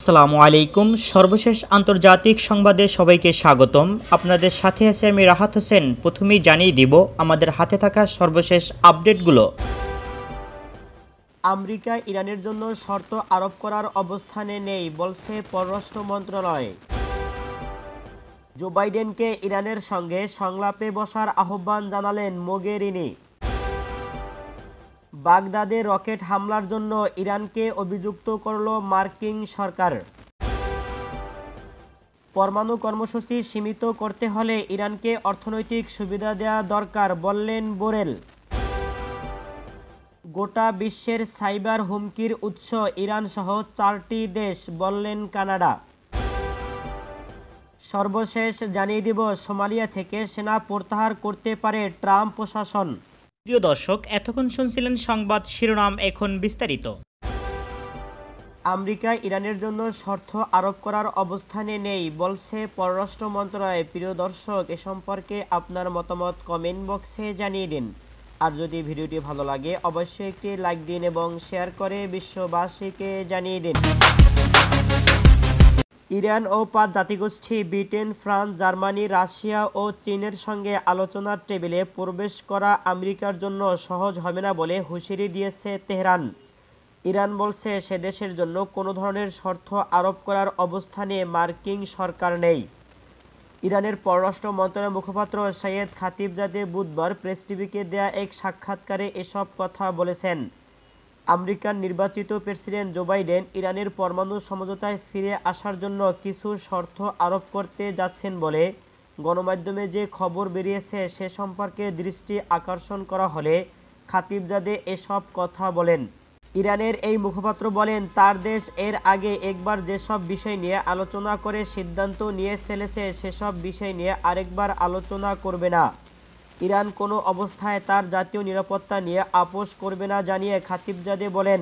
আসসালামু আলাইকুম। সর্বশেষ আন্তর্জাতিক সংবাদে সবাইকে স্বাগতম। আপনাদের সাথে আছে আমি রাহাত হোসেন। প্রথমেই জানিয়ে দিব আমাদের হাতে থাকা সর্বশেষ আপডেটগুলো। আমেরিকা ইরানের জন্য শর্ত আরোপ করার অবস্থানে নেই বলছে পররাষ্ট্র মন্ত্রণালয়। জো বাইডেনকে ইরানের সঙ্গে সংলাপে বসার আহ্বান জানালেন মোগেরিনি। বাগদাদে রকেট হামলার জন্য ইরানকে অভিযুক্ত করল মার্কিন সরকার। পরমাণু কর্মসূচি সীমিত করতে হলে ইরানকে অর্থনৈতিক সুবিধা দেওয়া দরকার বললেন বোরেল। গোটা বিশ্বের সাইবার হুমকির উৎস ইরানসহ 4টি দেশ বললেন কানাডা। সর্বশেষ জানিয়ে দিব সোমালিয়া থেকে সেনা প্রত্যাহার করতে পারে ট্রাম্প প্রশাসন। প্রিয় দর্শক, এতক্ষণ শুনছিলেন সংবাদ শিরোনাম, এখন বিস্তারিত। আমেরিকা ইরানের জন্য শর্ত আরোপ করার অবস্থানে নেই বলছে পররাষ্ট্র মন্ত্রণালয়। প্রিয় দর্শক, এ সম্পর্কে আপনার মতামত কমেন্ট বক্সে জানিয়ে দিন। আর যদি ভিডিওটি ভালো লাগে অবশ্যই একটি লাইক দিন এবং শেয়ার করে বিশ্ববাসীকে জানিয়ে দিন। ইরান ও 5 জাতিগোষ্ঠী ব্রিটেন, ফ্রান্স, জার্মানি, রাশিয়া ও চীনের সঙ্গে আলোচনার টেবিলে প্রবেশ করা আমেরিকার জন্য সহজ হবে না বলে হুঁশিয়ারি দিয়েছে তেহরান। ইরান বলছে সে দেশের জন্য কোনো ধরনের শর্ত আরোপ করার অবস্থানে মার্কিন সরকার নেই। ইরানের পররাষ্ট্র মন্ত্রণালয়ের মুখপাত্র সৈয়দ খাতিবজাদে বুধবার প্রেস টিভিকে দেয়া এক সাক্ষাৎকারে এসব কথা বলেছেন। আমেরিকার নির্বাচিত প্রেসিডেন্ট জো বাইডেন ইরানের পরমাণু সমঝোতায় ফিরে আসার জন্য কিছু শর্ত আরোপ করতে যাচ্ছেন বলে গণমাধ্যমে যে খবর বেরিয়েছে সে সম্পর্কে দৃষ্টি আকর্ষণ করা হলে খাতিবজাদে এসব কথা বলেন। ইরানের এই মুখপাত্র বলেন, তার দেশ এর আগে একবার যেসব বিষয় নিয়ে আলোচনা করে সিদ্ধান্ত নিয়ে ফেলেছে সেসব বিষয় নিয়ে আরেকবার আলোচনা করবে না। ইরান কোনো অবস্থায় তার জাতীয় নিরাপত্তা নিয়ে আপোষ করবে না জানিয়ে খাতিবজাদে বলেন,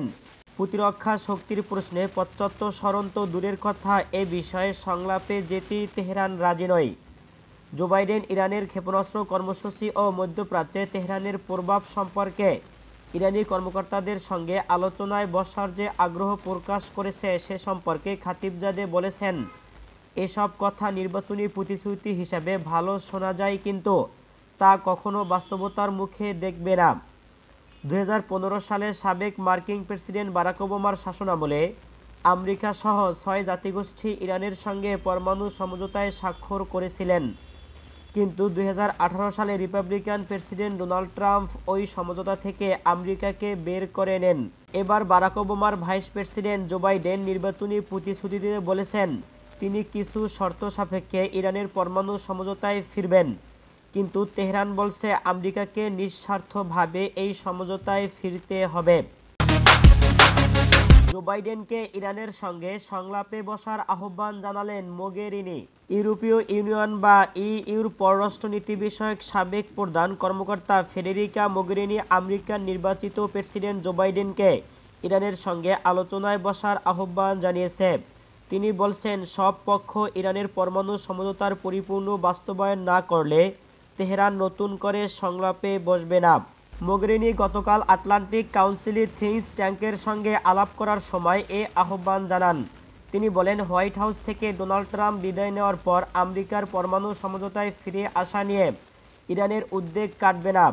প্রতিরক্ষা শক্তির প্রশ্নে পশ্চাৎ সরণ তো দূরের কথা, এ বিষয়ে সংলাপে যেতেই তেহরান রাজি নয়। জো বাইডেন ইরানের ক্ষেপণাস্ত্র কর্মসূচি ও মধ্যপ্রাচ্যে তেহরানের প্রভাব সম্পর্কে ইরানি কর্মকর্তাদের সঙ্গে আলোচনায় বসার যে আগ্রহ প্রকাশ করেছে সে সম্পর্কে খাতিবজাদে বলেছেন, এসব কথা নির্বাচনী প্রতিশ্রুতি হিসাবে ভালো শোনা যায়, কিন্তু তা কখনো বাস্তবতার মুখে দেখবে না। 2015 সালে সাবেক মার্কিন প্রেসিডেন্ট বারাক ওবামার শাসনামলে আমেরিকা সহ 6 জাতিগোষ্ঠী ইরানের সঙ্গে পরমাণু সমঝোতায় স্বাক্ষর করেছিলেন, কিন্তু 2018 সালে রিপাবলিকান প্রেসিডেন্ট ডোনাল্ড ট্রাম্প ওই সমঝোতা থেকে আমেরিকাকে বের করে নেন। এবার বারাক ওবামার ভাইস প্রেসিডেন্ট জো বাইডেন নির্বাচনী প্রতিশ্রুতিতে বলেছেন তিনি কিছু শর্ত সাপেক্ষে ইরানের পরমাণু সমঝোতায় ফিরবেন, কিন্তু তেহরান বলছে আমেরিকাকে নিঃস্বার্থভাবে এই সমঝোতায় ফিরতে হবে। জো বাইডেনকে ইরানের সঙ্গে সংলাপে বসার আহ্বান জানালেন মোগেরিনি। ইউরোপীয় ইউনিয়ন বা ইইউর পররাষ্ট্রনীতি বিষয়ক সাবেক প্রধান কর্মকর্তা ফেডেরিকা মোগেরিনি আমেরিকার নির্বাচিত প্রেসিডেন্ট জো বাইডেনকে ইরানের সঙ্গে আলোচনায় বসার আহ্বান জানিয়েছে। তিনি বলছেন, সব পক্ষ ইরানের পরমাণু সমঝোতার পরিপূর্ণ বাস্তবায়ন না করলে তেহরান নতুন করে সংলাপে বসবে না। মোগেরিনি গতকাল আটলান্টিক কাউন্সিল থিঙ্ক ট্যাঙ্কের সঙ্গে আলাপ করার সময় এ আহ্বান জানান। তিনি বলেন, হোয়াইট হাউস থেকে ডোনাল্ড ট্রাম্প বিদায় নেওয়ার পর আমেরিকার পরমাণু সমঝোতায় ফিরে আসা নিয়ে ইরানের উদ্বেগ কাটবে না,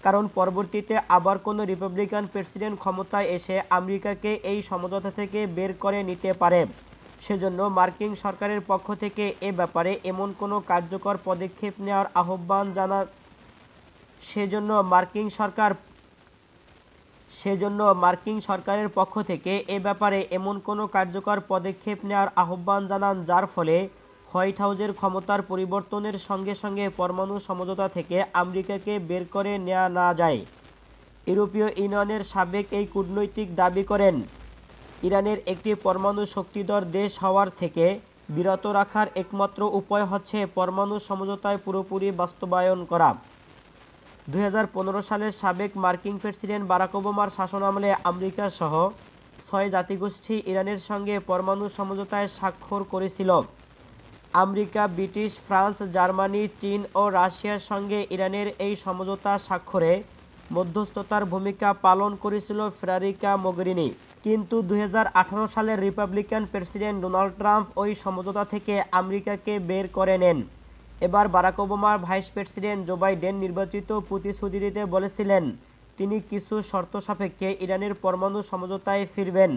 কারণ পরবর্তীতে আবার কোনো রিপাবলিকান প্রেসিডেন্ট ক্ষমতায় এসে আমেরিকাকে এই সমঝোতা থেকে বের করে নিতে পারে। সেজন্য মার্কিন সরকারের পক্ষ থেকে এ ব্যাপারে এমন কোনো কার্যকর পদক্ষেপ নেওয়ার আহ্বান জানান। সেজন্য মার্কিন সরকারের পক্ষ থেকে এ ব্যাপারে এমন কোনো কার্যকর পদক্ষেপ নেওয়ার আহ্বান জানান যার ফলে হোয়াইট হাউসের ক্ষমতার পরিবর্তনের সঙ্গে সঙ্গে পরমাণু সমঝোতা থেকে আমেরিকাকে বের করে নেওয়া না যায়। ইউরোপীয় ইউনিয়নের সাবেক এই কূটনৈতিক দাবি করেন, ইরানের একটি পরমাণু শক্তিধর দেশ হওয়ার থেকে বিরত রাখার একমাত্র উপায় হচ্ছে পরমাণু সমঝোতায় পুরোপুরি বাস্তবায়ন করা। 2015 সালের সাবেক মার্কিন প্রেসিডেন্ট বারাক ওবামার শাসনামলে আমেরিকা সহ 6 জাতিগোষ্ঠী ইরানের সঙ্গে পরমাণু সমঝোতায় স্বাক্ষর করেছিল। আমেরিকা, ব্রিটিশ, ফ্রান্স, জার্মানি, চীন ও রাশিয়ার সঙ্গে ইরানের এই সমঝোতা স্বাক্ষরে মধ্যস্থতার ভূমিকা পালন করেছিল ফেডেরিকা মোগেরিনি। কিন্তু 2018 সালের রিপাবলিকান প্রেসিডেন্ট ডোনাল্ড ট্রাম্প ওই সমঝোতা থেকে আমেরিকাকে বের করে নেন। এবার বারাক ওবামার ভাইস প্রেসিডেন্ট জো বাইডেন নির্বাচিত প্রতিশ্রুতি দিতে বলেছিলেন তিনি কিছু শর্ত সাপেক্ষে ইরানের পরমাণু সমঝোতায় ফিরবেন,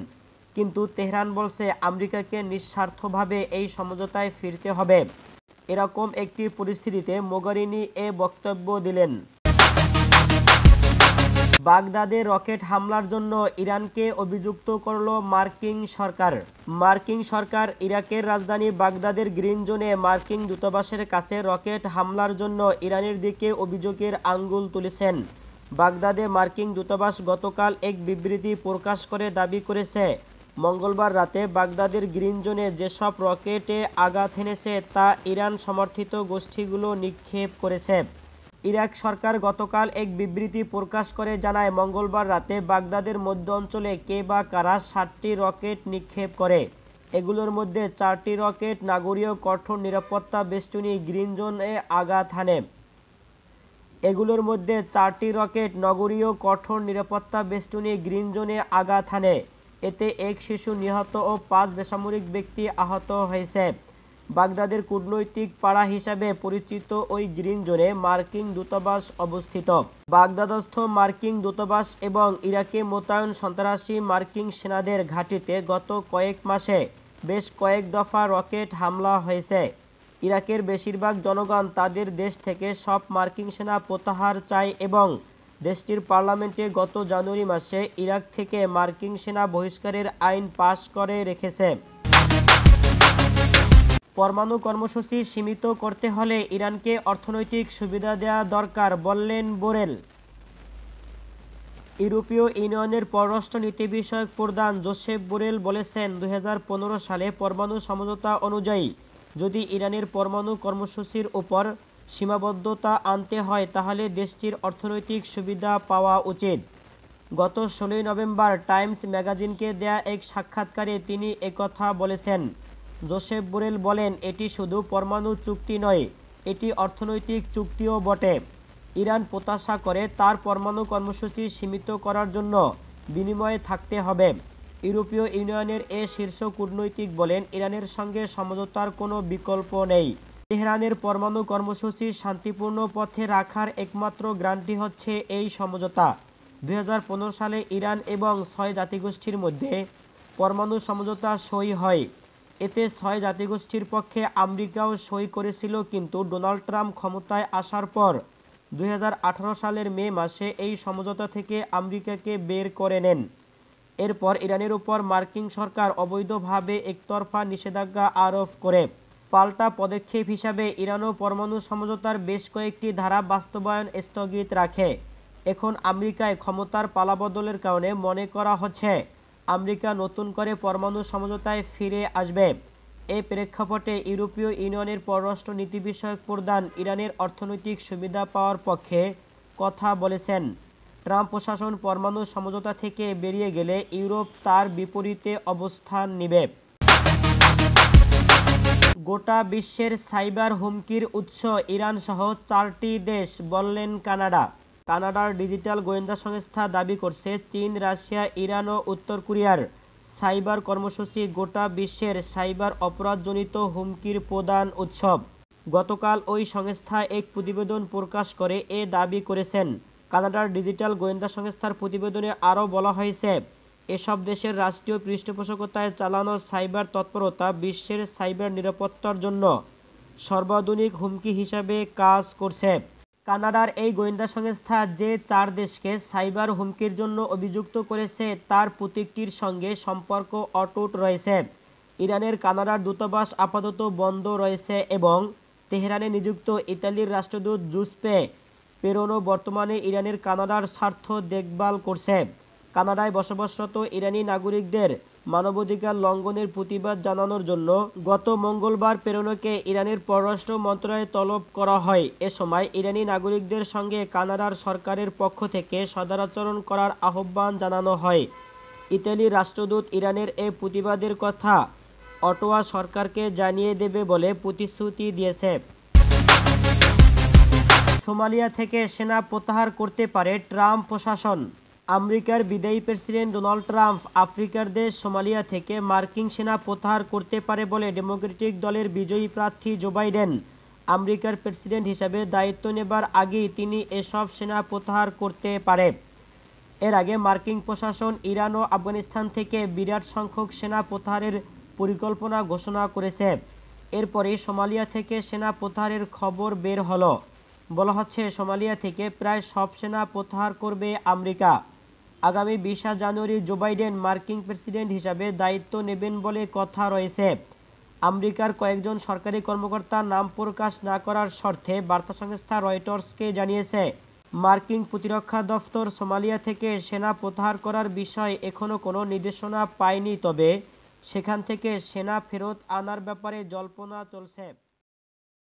কিন্তু তেহরান বলছে আমেরিকাকে নিঃস্বার্থভাবে এই সমঝোতায় ফিরতে হবে। এরকম একটি পরিস্থিতিতে মোগারিনি এ বক্তব্য দিলেন। বাগদাদে রকেট হামলার জন্য ইরানকে অভিযুক্ত করল মার্কিন সরকার। মার্কিন সরকার ইরাকের রাজধানী বাগদাদের গ্রিন জোনে মার্কিন দূতাবাসের কাছে রকেট হামলার জন্য ইরানের দিকে অভিযোগের আঙ্গুল তুলেছেন। বাগদাদে মার্কিন দূতাবাস গতকাল এক বিবৃতি প্রকাশ করে দাবি করেছে, মঙ্গলবার রাতে বাগদাদের গ্রিন জোনে যেসব রকেটে আঘাত হেনেছে তা ইরান সমর্থিত গোষ্ঠীগুলো নিক্ষেপ করেছে। ইরাক সরকার গতকাল এক বিবৃতি প্রকাশ করে জানায়, মঙ্গলবার রাতে বাগদাদের মধ্য অঞ্চলে কে বা কারা 7টি রকেট নিক্ষেপ করে। এগুলোর মধ্যে 4টি রকেট নাগরীয় কঠোর নিরাপত্তা বেষ্টনী গ্রিন জোনে আঘাত হানে। এগুলোর মধ্যে 4টি রকেট নগরীয় কঠোর নিরাপত্তা বেষ্টনী গ্রিন জোনে আঘাত হানে। এতে এক শিশু নিহত ও 5 বেসামরিক ব্যক্তি আহত হয়েছে। বাগদাদের কূটনৈতিক পাড়া হিসাবে পরিচিত ওই গ্রিন জোনে মার্কিন দূতাবাস অবস্থিত। বাগদাদস্থ মার্কিন দূতাবাস এবং ইরাকে মোতায়েন সন্ত্রাসী মার্কিন সেনাদের ঘাঁটিতে গত কয়েক মাসে বেশ কয়েক দফা রকেট হামলা হয়েছে। ইরাকের বেশিরভাগ জনগণ তাদের দেশ থেকে সব মার্কিন সেনা প্রত্যাহার চায় এবং দেশটির পার্লামেন্টে গত জানুয়ারি মাসে ইরাক থেকে মার্কিন সেনা বহিষ্কারের আইন পাশ করে রেখেছে। পরমাণু কর্মসূচি সীমিত করতে হলে ইরানকে অর্থনৈতিক সুবিধা দেওয়া দরকার, বললেন বোরেল। ইউরোপীয় ইউনিয়নের পররাষ্ট্র নীতি বিষয়ক প্রধান জোসেফ বোরেল বলেছেন, 2015 সালে পরমাণু সমঝোতা অনুযায়ী যদি ইরানের পরমাণু কর্মসূচির উপর সীমাবদ্ধতা আনতে হয় তাহলে দেশটির অর্থনৈতিক সুবিধা পাওয়া উচিত। গত 16 নভেম্বর টাইমস ম্যাগাজিনকে দেয়া এক সাক্ষাৎকারে তিনি একথা বলেছেন। জোসেফ বোরেল বলেন, এটি শুধু পরমাণু চুক্তি নয়, এটি অর্থনৈতিক চুক্তিও বটে। ইরান প্রত্যাশা করে তার পরমাণু কর্মসূচি সীমিত করার জন্য বিনিময়ে থাকতে হবে। ইউরোপীয় ইউনিয়নের এ শীর্ষ কূটনৈতিক বলেন, ইরানের সঙ্গে সমঝোতার কোনো বিকল্প নেই। তেহরানের পরমাণু কর্মসূচি শান্তিপূর্ণ পথে রাখার একমাত্র গ্যারান্টি হচ্ছে এই সমঝোতা। 2015 সালে ইরান এবং 6 জাতিগোষ্ঠীর মধ্যে পরমাণু সমঝোতা সই হয়। এতে 6 জাতিগোষ্ঠীর পক্ষে আমেরিকাও সই করেছিল, কিন্তু ডোনাল্ড ট্রাম্প ক্ষমতায় আসার পর 2018 সালের মে মাসে এই সমঝোতা থেকে আমেরিকাকে বের করে নেন। এরপর ইরানের উপর মার্কিন সরকার অবৈধভাবে একতরফা নিষেধাজ্ঞা আরোপ করে। পাল্টা পদক্ষেপ হিসাবে ইরানও পরমাণু সমঝোতার বেশ কয়েকটি ধারা বাস্তবায়ন স্থগিত রাখে। এখন আমেরিকায় ক্ষমতার পালাবদলের কারণে মনে করা হচ্ছে আমেরিকা নতুন করে পরমাণু সমঝোতায় ফিরে আসবে। এই প্রেক্ষাপটে ইউরোপীয় ইউনিয়নের পররাষ্ট্র নীতি বিষয়ক প্রধান ইরানের অর্থনৈতিক সুবিধা পাওয়ার পক্ষে কথা বলেছেন। ট্রাম্প প্রশাসন পরমাণু সমঝোতা থেকে বেরিয়ে গেলে ইউরোপ তার বিপরীতে অবস্থান নেবে। গোটা বিশ্বের সাইবার হুমকির উৎস ইরান সহ 4টি দেশ, বললেন কানাডা। কানাডার ডিজিটাল গোয়েন্দা সংস্থা দাবি করছে, চীন, রাশিয়া, ইরান ও উত্তর কোরিয়ার সাইবার কর্মসূচি গোটা বিশ্বের সাইবার অপরাধজনিত হুমকির প্রধান উৎস। গতকাল ওই সংস্থা এক প্রতিবেদন প্রকাশ করে এ দাবি করেছেন। কানাডার ডিজিটাল গোয়েন্দা সংস্থার প্রতিবেদনে আরও বলা হয়েছে, এসব দেশের রাষ্ট্রীয় পৃষ্ঠপোষকতায় চালানো সাইবার তৎপরতা বিশ্বের সাইবার নিরাপত্তার জন্য সর্বাধুনিক হুমকি হিসাবে কাজ করছে। কানাডার এই গোয়েন্দা সংস্থা যে 4 দেশকে সাইবার হুমকির জন্য অভিযুক্ত করেছে তার প্রত্যেকটির সঙ্গে সম্পর্ক অটুট রয়েছে। ইরানের কানাডার দূতাবাস আপাতত বন্ধ রয়েছে এবং তেহরানে নিযুক্ত ইতালির রাষ্ট্রদূত জুসেপে পেরোনো বর্তমানে ইরানের কানাডার স্বার্থ দেখভাল করছে। কানাডায় বসবাসরত ইরানি নাগরিকদের মানবাধিকার লঙ্ঘনের প্রতিবাদ জানানোর জন্য গত মঙ্গলবার পেরোনোকে ইরানের পররাষ্ট্র মন্ত্রণালয়ে তলব করা হয়। এ সময় ইরানি নাগরিকদের সঙ্গে কানাডার সরকারের পক্ষ থেকে সদাচরণ করার আহ্বান জানানো হয়। ইতালির রাষ্ট্রদূত ইরানের এই প্রতিবাদের কথা অটোয়া সরকারকে জানিয়ে দেবে বলে প্রতিশ্রুতি দিয়েছে। সোমালিয়া থেকে সেনা প্রত্যাহার করতে পারে ট্রাম্প প্রশাসন। আমেরিকার বিদায়ী প্রেসিডেন্ট ডোনাল্ড ট্রাম্প আফ্রিকার দেশ সোমালিয়া থেকে মার্কিন সেনা প্রত্যাহার করতে পারে বলে ডেমোক্রেটিক দলের বিজয়ী প্রার্থী জো বাইডেন আমেরিকার প্রেসিডেন্ট হিসাবে দায়িত্ব নেবার আগেই তিনি এসব সেনা প্রত্যাহার করতে পারে। এর আগে মার্কিন প্রশাসন ইরান ও আফগানিস্তান থেকে বিরাট সংখ্যক সেনা প্রত্যাহারের পরিকল্পনা ঘোষণা করেছে। এরপরে সোমালিয়া থেকে সেনা প্রত্যাহারের খবর বের হলো। বলা হচ্ছে সোমালিয়া থেকে প্রায় সব সেনা প্রত্যাহার করবে আমেরিকা। আগামী 20 জানুয়ারি জো বাইডেন মার্কিন প্রেসিডেন্ট হিসাবে দায়িত্ব নেবেন বলে কথা রয়েছে। আমেরিকার কয়েকজন সরকারি কর্মকর্তা নাম প্রকাশ না করার শর্তে বার্তা সংস্থা রয়টার্সকে জানিয়েছে, মার্কিন প্রতিরক্ষা দফতর সোমালিয়া থেকে সেনা প্রত্যাহার করার বিষয়ে এখনও কোনো নির্দেশনা পায়নি, তবে সেখান থেকে সেনা ফেরত আনার ব্যাপারে জল্পনা চলছে।